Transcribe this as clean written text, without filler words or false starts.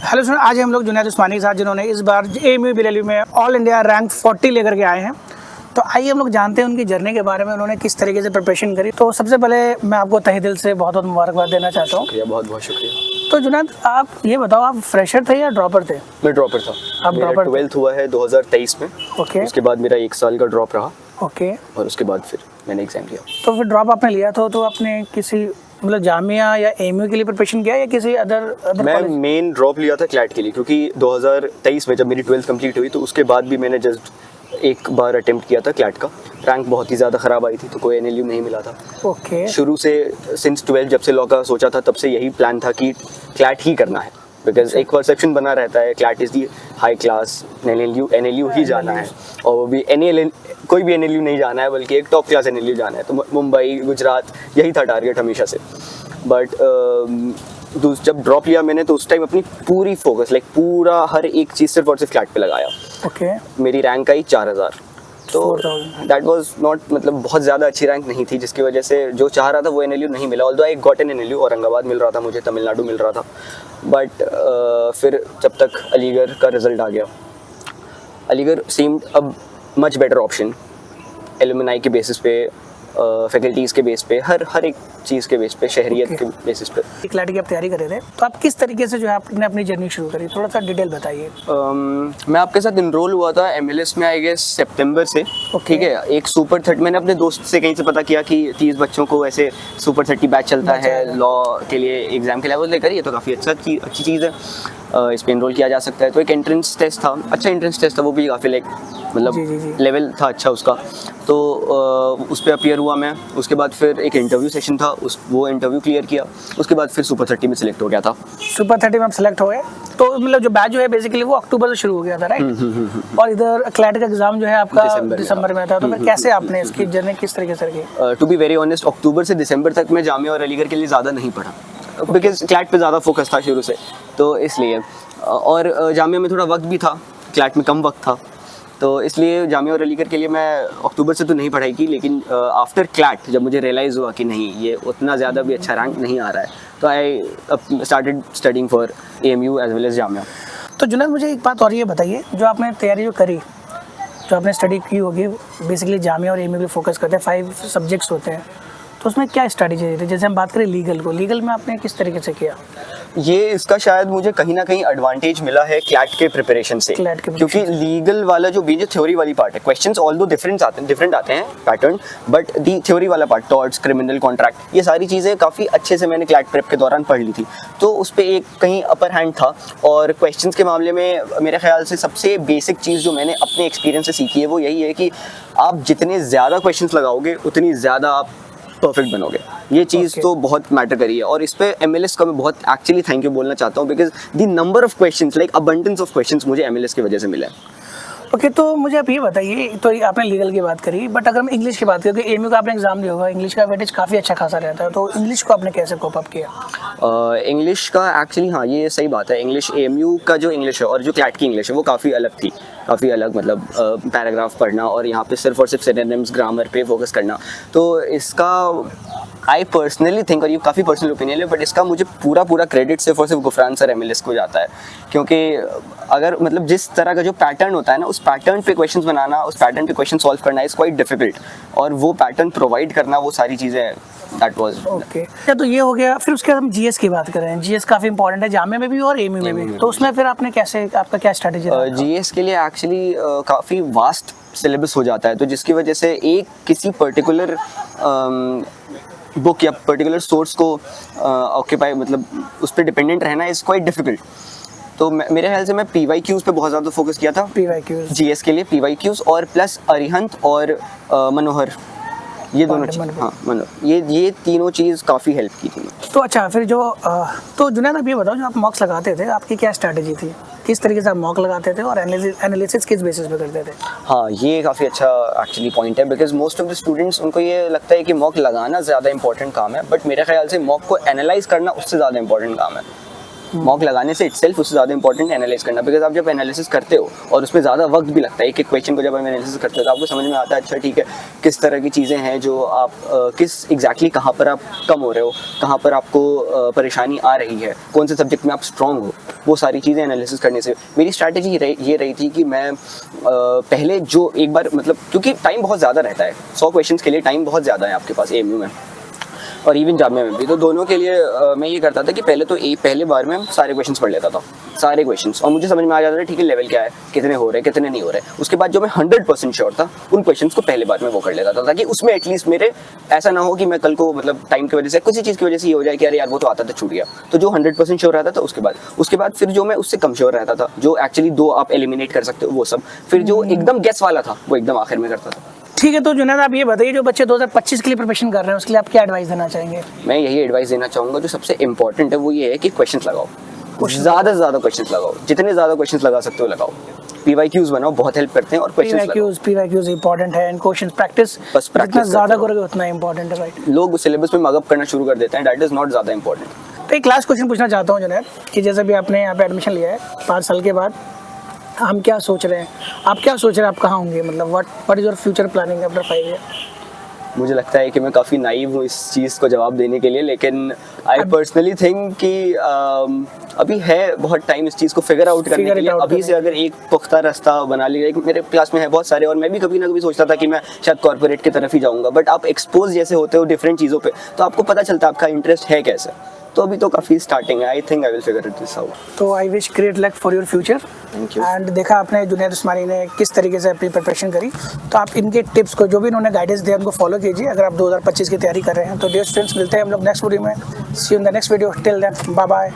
Hello sir, आज हम लोग जुनैद उस्मानी के साथ जिन्होंने इस बार एएमयू बीएलयू में ऑल इंडिया रैंक 40 लेकर के आए हैं। तो आइए हम लोग जानते हैं उनकी जर्नी के बारे में, उन्होंने किस तरीके से प्रिपरेशन करी। तो सबसे पहले मैं आपको तहे दिल से बहुत बहुत मुबारकबाद देना चाहता हूँ। बहुत बहुत शुक्रिया। तो जुनैद, आप ये बताओ, आप फ्रेशर थे या ड्रॉपर थे? मैं ड्रॉपर था। आप ड्रॉपर? 12th हुआ है 2023 में। ओके। उसके बाद मेरा 1 साल का ड्रॉप रहा। ओके। और उसके बाद फिर मैंने एग्जाम दिया। तो फिर ड्रॉप आपने लिया था, तो आपने किसी मतलब जामिया या एएमयू के लिए प्रिपरेशन किया या किसी अदर मैं मेन ड्रॉप लिया था क्लैट के लिए, क्योंकि 2023 में जब मेरी 12th कंप्लीट हुई तो उसके बाद भी मैंने जस्ट एक बार अटेम्प्ट किया था क्लैट का। रैंक बहुत ही ज़्यादा ख़राब आई थी, तो कोई एनएलयू नहीं मिला था। ओके। शुरू से सिंस 12 जब से लॉ का सोचा था तब से यही प्लान था कि क्लैट ही करना है, बिकॉज एक परसेप्शन बना रहता है CLAT is the high class, NLU ही जाना है। और वो भी कोई भी एनएलयू नहीं जाना है, बल्कि एक टॉप क्लास एनएलयू जाना है। तो मुंबई, गुजरात, यही था टारगेट हमेशा से। बट जब ड्रॉप लिया मैंने, तो उस टाइम अपनी पूरी फोकस पूरा हर एक चीज़ सिर्फ और सिर्फ फ्लैट पे लगाया। ओके। मेरी रैंक आई 4000। तो दैट वाज नॉट, मतलब बहुत ज़्यादा अच्छी रैंक नहीं थी, जिसकी वजह से जो चाह रहा था वो एनएलयू नहीं मिला। Although I got an NLU, Aurangabad मिल रहा था मुझे, तमिलनाडु मिल रहा था। बट फिर जब तक अलीगढ़ का रिजल्ट आ गया, अलीगढ़ सीम्ड अब मच बेटर ऑप्शन, एलुमनाई के बेसिस पे, फैकल्टीज़ के बेस पे, हर एक चीज़ के बेस पे, शहरियत के बेसिस पे। क्लैट की आप तैयारी कर रहे थे, तो आप किस तरीके से जो है आपने अपनी जर्नी शुरू करी, थोड़ा सा डिटेल बताइए। मैं आपके साथ इनरोल हुआ था एमएलएस में, आई गेस सितंबर से। ठीक है। एक सुपर 30, मैंने अपने दोस्त से कहीं से पता किया कि 30 बच्चों को ऐसे सुपर 30 बैच चलता है लॉ के लिए, एग्जाम के लेवल लेकर। ये तो काफ़ी अच्छी चीज़ है, इस पर इनरोल किया जा सकता है। तो एक एंट्रेंस टेस्ट था, अच्छा एंट्रेंस टेस्ट था, वो भी काफ़ी मतलब लेवल था अच्छा उसका। तो उस पर अपीयर हुआ मैं। उसके बाद फिर एक इंटरव्यू सेशन था, वो इंटरव्यू क्लियर किया। उसके बाद फिर सुपर 30 में सिलेक्ट हो गया था। सुपर 30 में आप सिलेक्ट हो गए, तो मतलब जो बैच जो है बेसिकली वो अक्टूबर से शुरू हो गया था, राइट? और इधर क्लैट का एग्जाम जो है आपका दिसंबर में था। तो फिर कैसे आपने इसकी जर्नी किस तरीके से की? टू बी वेरी ऑनेस्ट, अक्टूबर से दिसंबर तक मैं जामिया और अलीगढ़ के लिए ज़्यादा नहीं पढ़ा, बिकॉज क्लैट पे ज़्यादा फोकस था शुरू से, तो इसलिए। और जामिया में थोड़ा वक्त भी था, क्लैट में कम वक्त था, तो इसलिए जामिया और अलीगढ़ के लिए मैं अक्टूबर से तो नहीं पढ़ाई की। लेकिन आफ्टर क्लैट जब मुझे रियलाइज़ हुआ कि नहीं, ये उतना ज़्यादा भी अच्छा रैंक नहीं आ रहा है, तो I started studying for AMU as well as Jamia. तो जुनैद, मुझे एक बात और ये बताइए, जो आपने तैयारी जो करी, जो आपने स्टडी की होगी, बेसिकली जामिया और एएमयू पे फोकस करते हैं, 5 सब्जेक्ट्स होते हैं, तो उसमें क्या स्ट्रैटेजी थी? जैसे हम बात करें लीगल में आपने किस तरीके से किया? ये इसका शायद मुझे कहीं ना कहीं एडवांटेज मिला है क्लैट के प्रिपरेशन से, क्योंकि लीगल वाला जो थ्योरी वाली पार्ट है, क्वेश्चंस ऑल्दो डिफरेंट आते हैं पैटर्न, बट दी थ्योरी वाला पार्ट, टॉर्ट्स, क्रिमिनल, कॉन्ट्रैक्ट, ये सारी चीज़ें काफ़ी अच्छे से मैंने क्लैट प्रेप के दौरान पढ़ ली थी। तो उस पर एक कहीं अपर हैंड था। और क्वेश्चंस के मामले में मेरे ख्याल से सबसे बेसिक चीज़ जो मैंने अपने एक्सपीरियंस से सीखी है वो यही है कि आप जितने ज़्यादा क्वेश्चंस लगाओगे उतनी ज़्यादा आप परफेक्ट बनोगे। ये चीज़ तो बहुत मैटर करी है। और इस पे एमएलएस का मैं बहुत एक्चुअली थैंक यू बोलना चाहता हूँ, because the number of questions, abundance of questions मुझे एमएलएस की वजह से मिला है। ओके। तो मुझे आप ये बताइए, तो आपने लीगल की बात करी, बट अगर हम इंग्लिश की बात करें, तो एएमयू का आपने एग्जाम दिया होगा, इंग्लिश का वेटेज काफ़ी अच्छा खासा रहता है, तो इंग्लिश को आपने कैसे कोप अप किया? इंग्लिश का एक्चुअली, हाँ, ये सही बात है। इंग्लिश, एएमयू का जो इंग्लिश है और जो क्लैट की इंग्लिश है वो काफ़ी अलग थी, काफ़ी अलग। मतलब पैराग्राफ पढ़ना और यहाँ पे सिर्फ और सिर्फ सिनोनिम्स, ग्रामर पे फोकस करना। तो इसका आई पर्सनली थिंक, और ये काफ़ी पर्सनल ओपिनियन है, बट इसका मुझे पूरा क्रेडिट सिर्फ और सिर्फ गुफरान सर एमएलएस को जाता है। क्योंकि अगर मतलब जिस तरह का जो पैटर्न होता है ना, उस पैटर्न पे क्वेश्चंस बनाना, उस पैटर्न पे क्वेश्चन सॉल्व करना इज़ क्वाइट डिफिकल्ट, और वो पैटर्न प्रोवाइड करना, वो सारी चीज़ें, दैट वाज ओके। तो ये हो गया। फिर उसके बाद हम जीएस की बात करें, जीएस काफ़ी इंपॉर्टेंट है जामिया में भी और एएमयू में भी, तो उसमें फिर आपने कैसे, आपका क्या स्ट्रैटेजी रहा? जीएस के लिए एक्चुअली काफ़ी वास्ट सिलेबस हो जाता है, तो जिसकी वजह से एक किसी पर्टिकुलर बुक या पर्टिकुलर सोर्स को ऑक्यूपाई, मतलब उस पर डिपेंडेंट रहना इज़ क्वाइट डिफिकल्ट। तो मेरे ख्याल से मैं PYQs पे बहुत ज़्यादा फोकस किया था, PYQs जीएस के लिए, PYQs और प्लस अरिहंत और मनोहर, ये दोनों चीज़, हाँ, मनोहर, ये तीनों चीज़ काफ़ी हेल्प की थी। तो अच्छा, फिर जो तो जुनैद, आप ये बताओ, जो आप मॉक्स लगाते थे, आपकी क्या स्ट्रैटेजी थी? किस तरीके से आप मॉक लगाते थे और एनालिसिस किस बेसिस पे करते थे? हाँ, ये काफ़ी अच्छा एक्चुअली पॉइंट है, because most of the students, उनको ये लगता है कि मॉक लगाना ज़्यादा इंपॉर्टेंट काम है, बट मेरे ख्याल से मॉक को एनालाइज करना उससे ज़्यादा इंपॉर्टेंट काम है। मॉक लगाने से इटसेल्फ उससे ज़्यादा इंपॉर्टेंट एनालाइज करना, बिकॉज आप जब एनालिसिस करते हो और उसमें ज़्यादा वक्त भी लगता है, एक एक क्वेश्चन को जब आप एनालिसिस करते हो तो आपको समझ में आता है अच्छा ठीक है किस तरह की चीज़ें हैं जो आप किस एग्जैक्टली कहाँ पर आप कम हो रहे हो, कहाँ पर आपको परेशानी आ रही है, कौन से सब्जेक्ट में आप स्ट्रॉन्ग हो, वो सारी चीज़ें एनालिसिस करने से मेरी स्ट्रैटेजी ये रही थी कि मैं पहले जो एक बार मतलब क्योंकि टाइम बहुत ज़्यादा रहता है 100 क्वेश्चंस के लिए, टाइम बहुत ज़्यादा है आपके पास AMU में और इवन जामिया में भी, तो दोनों के लिए मैं ये करता था कि पहले तो पहले बार में सारे क्वेश्चंस पढ़ लेता था, सारे क्वेश्चंस, और मुझे समझ में आ जाता था ठीक है लेवल क्या है, कितने हो रहे हैं कितने नहीं हो रहे। उसके बाद जो मैं 100% श्योर था उन क्वेश्चंस को पहले बार में वो कर लेता था, ताकि उसमें एटलीस्ट मेरे ऐसा ना हो कि मैं कल को मतलब टाइम की वजह से किसी चीज़ की वजह से ये हो जाए कि अरे यार वो तो आता था छूट गया। तो जो 100% श्योर रहता था उसके बाद फिर जो मैं उससे कम श्योर रहता था, जो एक्चुअली 2 आप एलिमिनेट कर सकते हो वो सब, फिर जो एकदम गेस वाला था वो एकदम आखिर में करता था। ठीक है, तो जुनैद आप ये बताइए जो बच्चे 2025 के लिए प्रिपरेशन कर रहे हैं उसके लिए आप क्या एडवाइस देना चाहेंगे? मैं यही एडवाइस देना चाहूँगा, जो सबसे इंपॉर्टेंट है वो ये है कि क्वेश्चंस लगाओ, ज़्यादा से ज़्यादा क्वेश्चंस लगाओ, जितने ज़्यादा क्वेश्चंस लगा सकते हो लगाओ। PYQs बनाओ, बहुत हेल्प करते हैं, और क्वेश्चंस PYQs इंपॉर्टेंट है, एंड क्वेश्चन प्रैक्टिस बस जितना ज़्यादा करोगे उतना इंपॉर्टेंट है, राइट? लोग सिलेबस में मगअप करना शुरू कर देते हैं, दैट इज़ नॉट ज़्यादा इंपॉर्टेंट। तो एक लास्ट क्वेश्चन पूछना चाहता हूँ जुनैद कि जैसे भी आपने यहाँ पे एडमिशन लिया है 5 साल के बाद, हम क्या सोच रहे हैं, आप क्या सोच रहे हैं, आप कहाँ होंगे, मतलब what is your future planning after 5 year? मुझे लगता है कि मैं काफ़ी नाइव हूँ इस चीज़ को जवाब देने के लिए, लेकिन आई पर्सनली थिंक कि अभी है बहुत टाइम इस चीज़ को फिगर आउट करने के लिए। अभी से अगर एक पुख्ता रास्ता बना लिया, एक मेरे क्लास में है बहुत सारे, और मैं भी कभी ना कभी सोचता था कि मैं शायद कॉर्पोरेट की तरफ ही जाऊँगा, बट आप एक्सपोज जैसे होते हो डिफरेंट चीज़ों पे तो आपको पता चलता है आपका इंटरेस्ट है कैसे। तो अभी तो काफ़ी स्टार्टिंग है, I think I will figure it this out. तो I wish great luck for your future. Thank you. And देखा आपने जुनैद उस्मानी ने किस तरीके से अपनी प्रिपरेशन करी, तो आप इनके टिप्स को जो भी इन्होंने गाइडेंस दिया उनको फॉलो कीजिए अगर आप 2025 की तैयारी कर रहे हैं। तो डियर स्टूडेंट्स, मिलते हैं हम लोग नेक्स्ट वीडियो में। See you in the next video, till then bye bye.